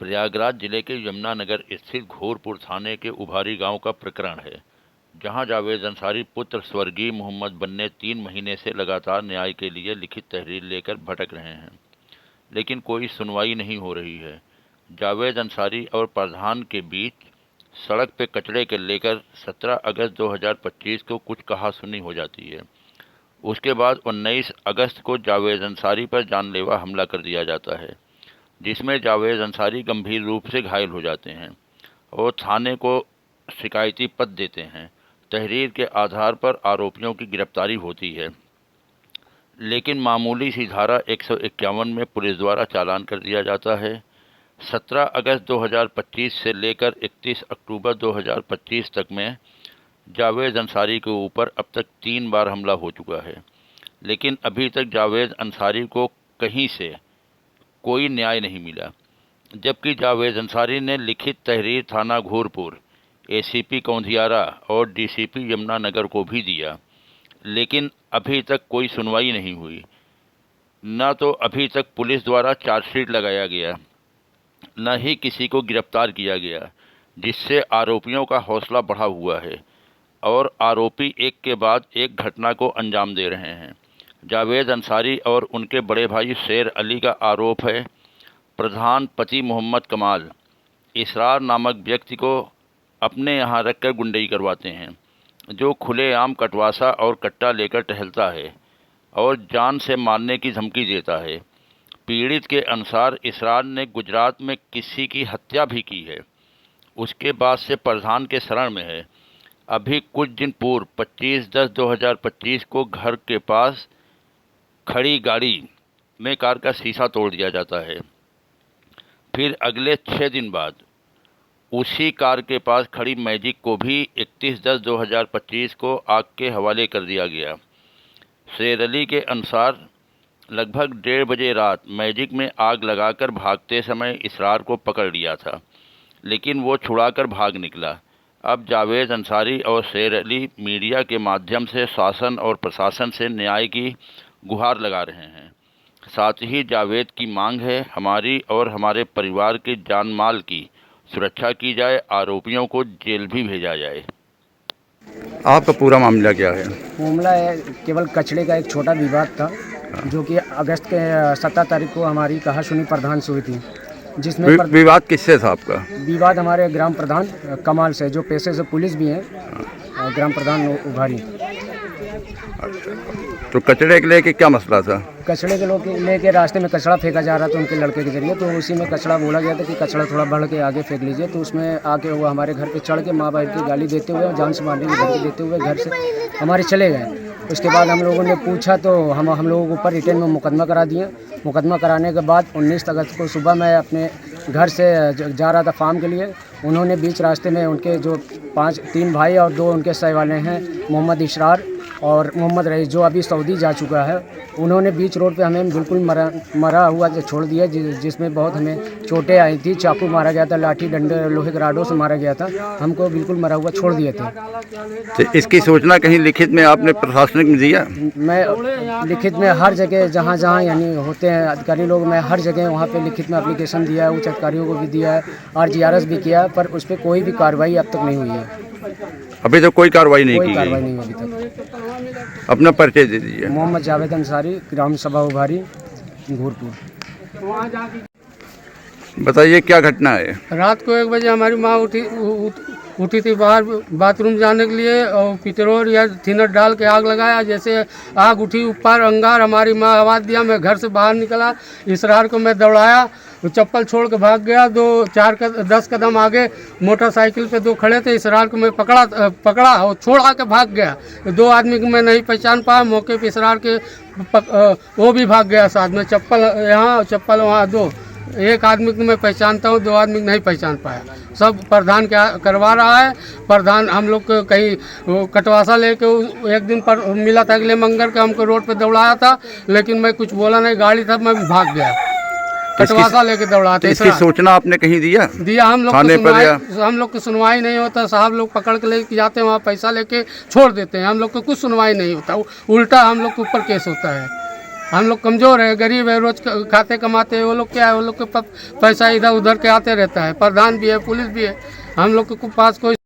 प्रयागराज जिले के यमुनानगर स्थित घोरपुर थाने के उभारी गांव का प्रकरण है, जहां जावेद अंसारी पुत्र स्वर्गीय मोहम्मद बन्ने 3 महीने से लगातार न्याय के लिए लिखित तहरीर लेकर भटक रहे हैं, लेकिन कोई सुनवाई नहीं हो रही है। जावेद अंसारी और प्रधान के बीच सड़क पे कचड़े के लेकर 17 अगस्त 2025 को कुछ कहासुनी हो जाती है। उसके बाद 19 अगस्त को जावेद अंसारी पर जानलेवा हमला कर दिया जाता है, जिसमें जावेद अंसारी गंभीर रूप से घायल हो जाते हैं और थाने को शिकायती पत्र देते हैं। तहरीर के आधार पर आरोपियों की गिरफ्तारी होती है, लेकिन मामूली सी धारा 151 में पुलिस द्वारा चालान कर दिया जाता है। 17 अगस्त 2025 से लेकर 31 अक्टूबर 2025 तक में जावेद अंसारी के ऊपर अब तक 3 बार हमला हो चुका है, लेकिन अभी तक जावेद अंसारी को कहीं से कोई न्याय नहीं मिला। जबकि जावेद अंसारी ने लिखित तहरीर थाना घोरपुर, एसीपी कौंधियारा और डीसीपी यमुनानगर को भी दिया, लेकिन अभी तक कोई सुनवाई नहीं हुई। न तो अभी तक पुलिस द्वारा चार्जशीट लगाया गया, न ही किसी को गिरफ्तार किया गया, जिससे आरोपियों का हौसला बढ़ा हुआ है और आरोपी एक के बाद एक घटना को अंजाम दे रहे हैं। जावेद अंसारी और उनके बड़े भाई शेर अली का आरोप है, प्रधान पति मोहम्मद कमाल इसरार नामक व्यक्ति को अपने यहाँ रखकर गुंडई करवाते हैं, जो खुलेआम कटवासा और कट्टा लेकर टहलता है और जान से मारने की धमकी देता है। पीड़ित के अनुसार इसरार ने गुजरात में किसी की हत्या भी की है, उसके बाद से प्रधान के शरण में है। अभी कुछ दिन पूर्व 25/10/2025 को घर के पास खड़ी गाड़ी में कार का शीशा तोड़ दिया जाता है। फिर अगले 6 दिन बाद उसी कार के पास खड़ी मैजिक को भी 31/10/2025 को आग के हवाले कर दिया गया। शेर अली के अनुसार लगभग 1:30 बजे रात मैजिक में आग लगाकर भागते समय इसरार को पकड़ लिया था, लेकिन वो छुड़ाकर भाग निकला। अब जावेद अंसारी और शेर अली मीडिया के माध्यम से शासन और प्रशासन से न्याय की गुहार लगा रहे हैं। साथ ही जावेद की मांग है, हमारी और हमारे परिवार के जान माल की सुरक्षा की जाए, आरोपियों को जेल भी भेजा जाए। आपका पूरा मामला क्या है? मामला है केवल कचड़े का एक छोटा विवाद था, जो कि अगस्त के 17 तारीख को हमारी कहासुनी प्रधान से हुई थी, जिसमें विवाद किससे था आपका? विवाद हमारे ग्राम प्रधान कमाल से, जो पेशे से पुलिस भी हैं, ग्राम प्रधान उभारी। अच्छा, तो कचड़े के लेके क्या मसला था? कचड़े के लेके रास्ते में कचड़ा फेंका जा रहा था उनके लड़के के जरिए, तो उसी में कचड़ा बोला गया था कि कचड़ा थोड़ा बढ़ के आगे फेंक लीजिए। तो उसमें आके वो हमारे घर पे चढ़ के माँ बाप की गाली देते हुए, जान से मारने की धमकी देते हुए घर से हमारे चले गए। उसके बाद हम लोगों ने पूछा तो हम लोगों के ऊपर रिटर्न में मुकदमा करा दिए। मुकदमा कराने के बाद 19 अगस्त को सुबह मैं अपने घर से जा रहा था फार्म के लिए। उन्होंने बीच रास्ते में उनके जो 3 भाई और 2 उनके सह वाले हैं, मोहम्मद इसरार और मोहम्मद रईस, जो अभी सऊदी जा चुका है, उन्होंने बीच रोड पे हमें बिल्कुल मरा हुआ छोड़ दिया, जिसमें बहुत हमें चोटें आई थी। चाकू मारा गया था, लाठी डंडे लोहे के राडों से मारा गया था, हमको बिल्कुल मरा हुआ छोड़ दिए थे। तो इसकी सूचना कहीं लिखित में आपने प्रशासनिक में दिया? मैं लिखित में हर जगह जहाँ यानी होते हैं अधिकारी लोग, मैं हर जगह वहाँ पे लिखित में एप्लीकेशन दिया है, उच्च अधिकारियों को भी दिया है, RGRS भी किया है, पर उस पर कोई भी कार्रवाई अब तक नहीं हुई है। अभी तो कोई कार्रवाई नहीं की गई? कार्रवाई नहीं हुई अभी तक। अपना परिचय दे दीजिए। मोहम्मद जावेद अंसारी, ग्राम सभा उभारी, घोरपुर। बताइए क्या घटना है? रात को 1 बजे हमारी माँ उठी थी बाहर बाथरूम जाने के लिए, और पेट्रोल या थिनर डाल के आग लगाया। जैसे आग उठी ऊपर अंगार, हमारी माँ आवाज़ दिया, मैं घर से बाहर निकला, इसरार को मैं दौड़ाया, चप्पल छोड़ के भाग गया। 10 कदम आगे मोटरसाइकिल पे 2 खड़े थे, इसरार को मैं पकड़ा और छोड़ा के भाग गया। 2 आदमी को मैं नहीं पहचान पाया, मौके पे इसरार के वो भी भाग गया साथ में, चप्पल यहाँ चप्पल वहाँ। 2 एक आदमी को मैं पहचानता हूँ, 2 आदमी को नहीं पहचान पाया। सब प्रधान क्या करवा रहा है। प्रधान हम लोग को कहीं कटवासा लेके एक दिन पर मिला था, अगले मंगल का हमको रोड पे दौड़ाया था, लेकिन मैं कुछ बोला नहीं, गाड़ी था, मैं भाग गया। कटवासा लेके दौड़ाते। इसकी सूचना आपने कहीं दिया? हम लोग की सुनवाई नहीं होता। साहब लोग पकड़ के लेके जाते हैं, वहाँ पैसा लेके छोड़ देते हैं। हम लोग को कुछ सुनवाई नहीं होता, उल्टा हम लोग के ऊपर केस होता है। हम लोग कमज़ोर है, गरीब है, रोज खाते कमाते हैं। वो लोग क्या है, वो लोग के पैसा इधर उधर के आते रहता है। प्रधान भी है, पुलिस भी है, हम लोग के पास कोई